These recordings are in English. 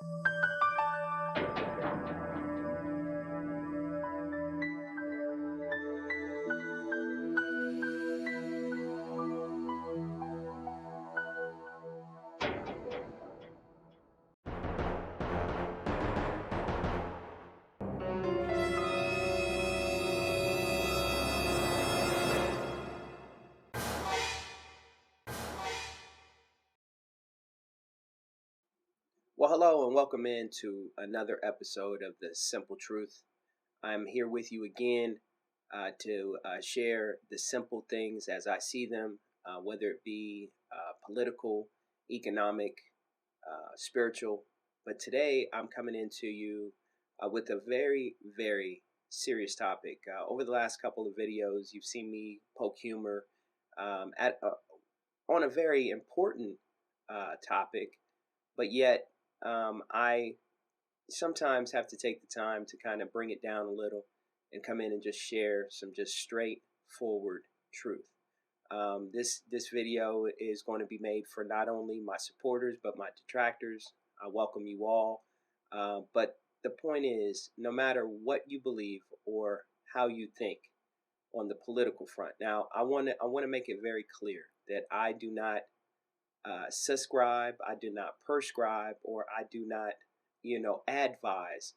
Well, hello and welcome into another episode of The Simple Truth. I'm here with you again to share the simple things as I see them, whether it be political, economic, spiritual. But today I'm coming into you with a very, very serious topic. Over the last couple of videos, you've seen me poke humor on a very important topic, but yet I sometimes have to take the time to kind of bring it down a little and come in and just share some just straightforward truth. This video is going to be made for not only my supporters but my detractors. I welcome you all. But the point is, no matter what you believe or how you think on the political front. Now, I want to make it very clear that I do not subscribe, I do not prescribe, or I do not, advise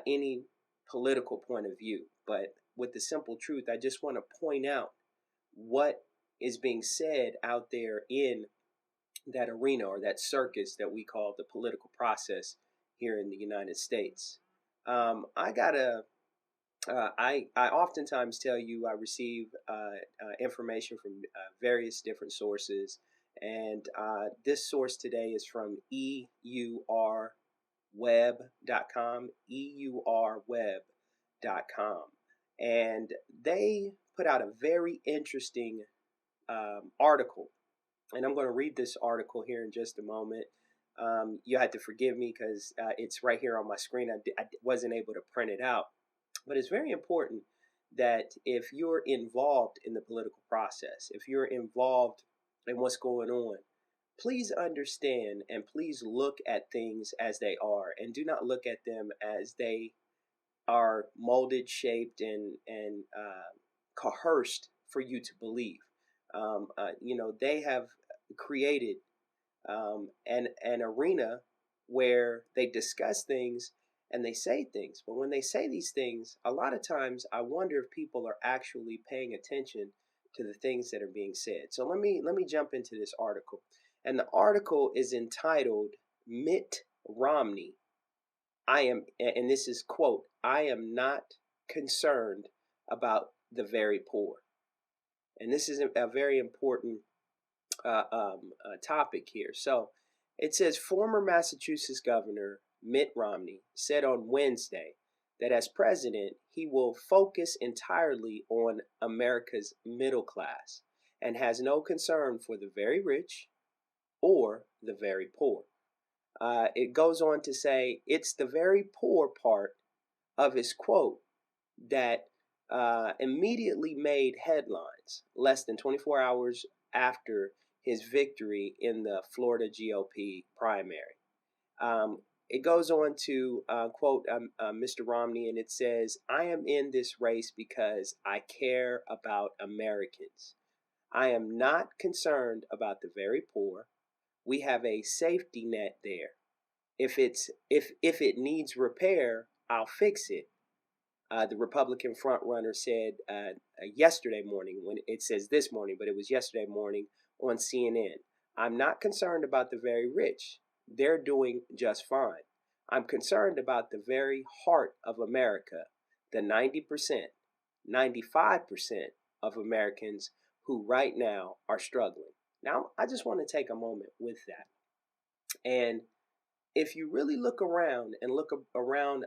any political point of view. But with the simple truth, I just want to point out what is being said out there in that arena or that circus that we call the political process here in the United States. I oftentimes tell you I receive information from various different sources, and this source today is from eurweb.com, eurweb.com, and they put out a very interesting article, and I'm going to read this article here in just a moment. You had to forgive me because it's right here on my screen. I wasn't able to print it out. But it's very important that if you're involved in the political process, if you're involved in what's going on, please understand and please look at things as they are, and do not look at them as they are molded, shaped, and coerced for you to believe. They have created an arena where they discuss things and they say things. But when they say these things, a lot of times I wonder if people are actually paying attention to the things that are being said. So let me jump into this article. And the article is entitled Mitt Romney. And this is quote, I am not concerned about the very poor. And this is a very important topic here. So it says former Massachusetts Governor Mitt Romney said on Wednesday that as president, he will focus entirely on America's middle class and has no concern for the very rich or the very poor. It goes on to say it's the very poor part of his quote that immediately made headlines less than 24 hours after his victory in the Florida GOP primary. It goes on to quote Mr. Romney, and it says, I am in this race because I care about Americans. I am not concerned about the very poor. We have a safety net there. If it needs repair, I'll fix it. The Republican frontrunner said yesterday morning, when it says this morning, but it was yesterday morning on CNN. I'm not concerned about the very rich. They're doing just fine. I'm concerned about the very heart of America, the 90%, 95% of Americans who right now are struggling. Now, I just want to take a moment with that. And if you really look around and look around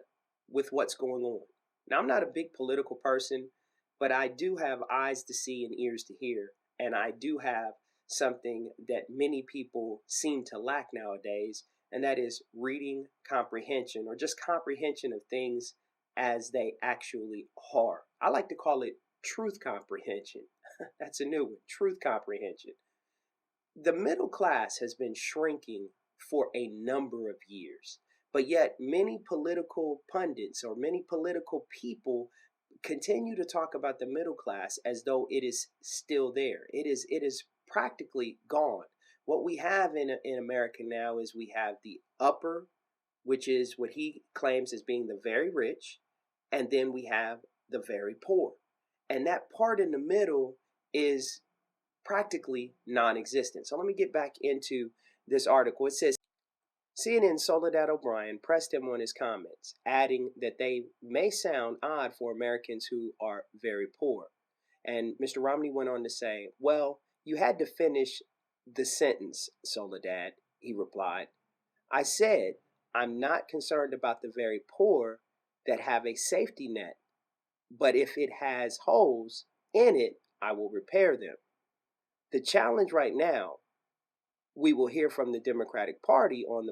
with what's going on. Now, I'm not a big political person, but I do have eyes to see and ears to hear. And I do have something that many people seem to lack nowadays, and that is reading comprehension, or just comprehension of things as they actually are. I like to call it truth comprehension. That's a new one, truth comprehension. The middle class has been shrinking for a number of years. But yet many political pundits or many political people continue to talk about the middle class as though it is still there. It is practically gone. What we have in America now is we have the upper, which is what he claims as being the very rich, and then we have the very poor. And that part in the middle is practically non-existent. So let me get back into this article. It says CNN Soledad O'Brien pressed him on his comments, adding that they may sound odd for Americans who are very poor. And Mr. Romney went on to say, "Well, you had to finish the sentence, Soledad," he replied. "I said, I'm not concerned about the very poor that have a safety net, but if it has holes in it, I will repair them. The challenge right now, we will hear from the Democratic Party on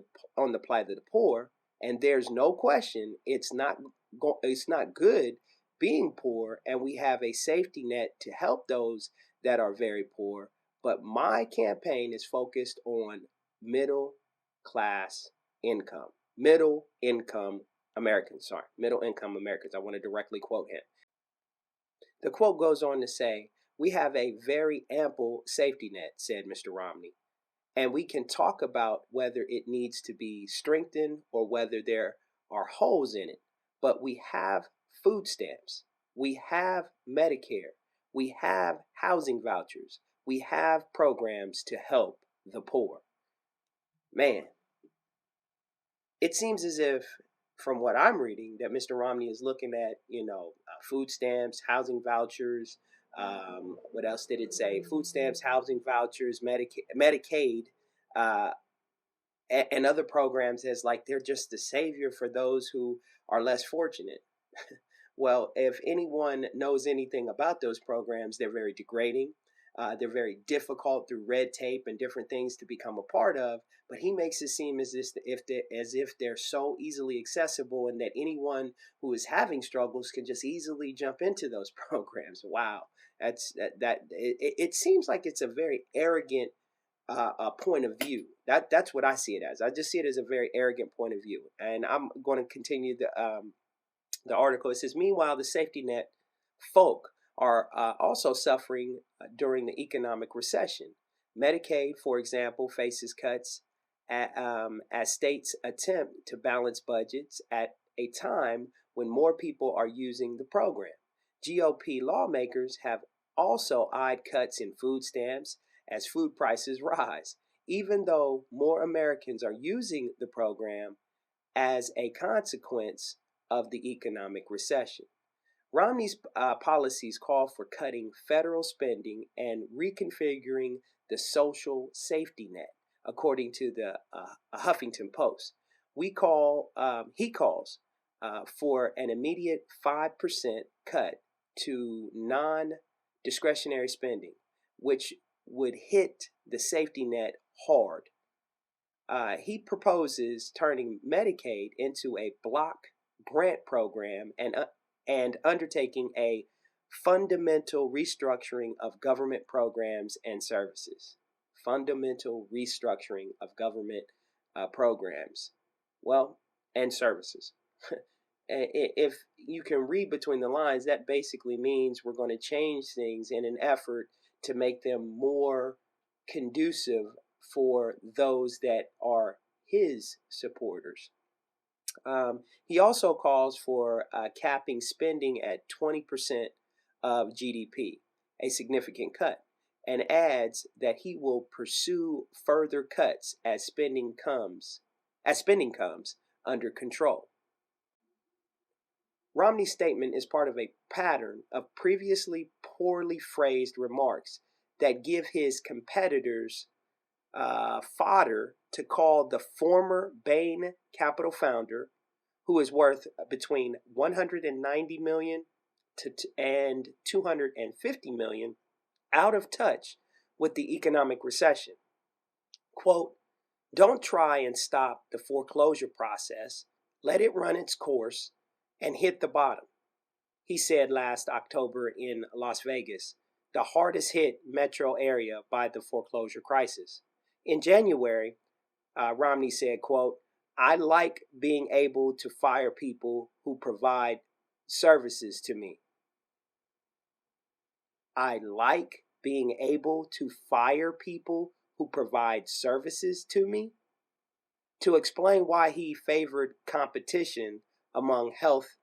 the plight of the poor, and there's no question it's not good being poor, and we have a safety net to help those that are very poor. But my campaign is focused on middle class income, middle income Americans. Sorry, middle income Americans. I want to directly quote him. The quote goes on to say, "We have a very ample safety net," said Mr. Romney. And we can talk about whether it needs to be strengthened or whether there are holes in it. But we have food stamps, we have Medicare, we have housing vouchers, we have programs to help the poor. Man, it seems as if, from what I'm reading, that Mr. Romney is looking at, food stamps, housing vouchers. What else did it say? Food stamps, housing vouchers, Medicaid, uh, and other programs as like they're just the savior for those who are less fortunate. Well, if anyone knows anything about those programs, they're very degrading. They're very difficult through red tape and different things to become a part of. But he makes it seem as if they're so easily accessible, and that anyone who is having struggles can just easily jump into those programs. Wow, it seems like it's a very arrogant point of view. That's what I see it as. I just see it as a very arrogant point of view. And I'm going to continue the article. It says, meanwhile, the safety net folk are also suffering during the economic recession. Medicaid, for example, faces cuts as states attempt to balance budgets at a time when more people are using the program. GOP lawmakers have also eyed cuts in food stamps as food prices rise, even though more Americans are using the program as a consequence of the economic recession. Romney's policies call for cutting federal spending and reconfiguring the social safety net, according to the Huffington Post. He calls for an immediate 5% cut to non-discretionary spending, which would hit the safety net hard. He proposes turning Medicaid into a block grant program and undertaking a fundamental restructuring of government programs and services. Fundamental restructuring of government programs, well, and services. If you can read between the lines, that basically means we're going to change things in an effort to make them more conducive for those that are his supporters. He also calls for capping spending at 20% of GDP, a significant cut, and adds that he will pursue further cuts as spending comes under control. Romney's statement is part of a pattern of previously poorly phrased remarks that give his competitors fodder to call the former Bain Capital founder, who is worth between 190 million and 250 million, out of touch with the economic recession. Quote, "Don't try and stop the foreclosure process. Let it run its course and hit the bottom," he said last October in Las Vegas, the hardest hit metro area by the foreclosure crisis. In January, Romney said, quote, I like being able to fire people who provide services to me. I like being able to fire people who provide services to me. To explain why he favored competition among health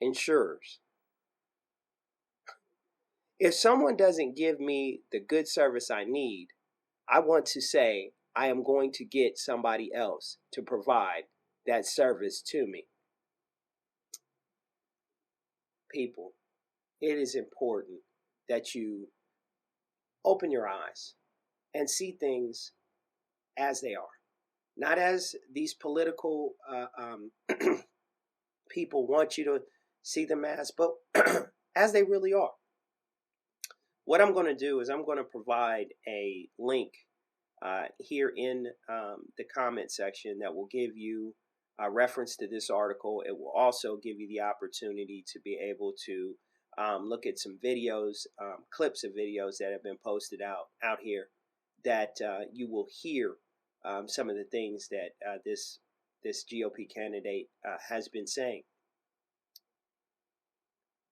insurers. If someone doesn't give me the good service I need, I want to say I am going to get somebody else to provide that service to me. People, it is important that you open your eyes and see things as they are, not as these political people want you to see them as, but as they really are. What I'm going to do is I'm going to provide a link here in the comment section that will give you a reference to this article. It will also give you the opportunity to be able to look at some videos, clips of videos that have been posted out here that you will hear some of the things that this GOP candidate has been saying.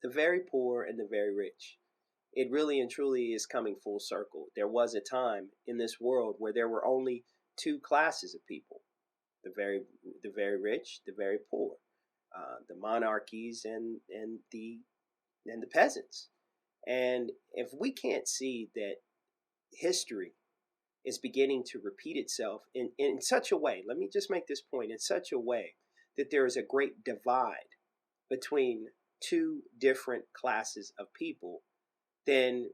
The very poor and the very rich. It really and truly is coming full circle. There was a time in this world where there were only two classes of people: the very rich, the very poor, the monarchies and the peasants. And if we can't see that history is beginning to repeat itself in such a way, let me just make this point, in such a way that there is a great divide between two different classes of people, then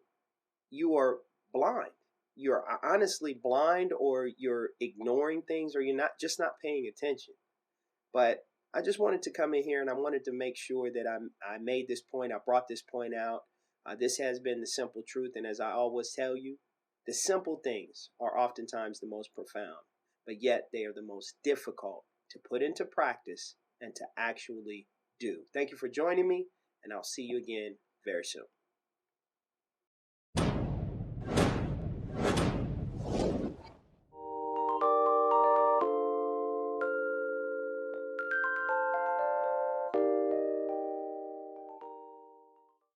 you are blind. You're honestly blind, or you're ignoring things, or you're not paying attention. But I just wanted to come in here and I wanted to make sure that I made this point. I brought this point out. This has been the simple truth. And as I always tell you, the simple things are oftentimes the most profound, but yet they are the most difficult to put into practice and to actually do. Thank you for joining me, and I'll see you again very soon.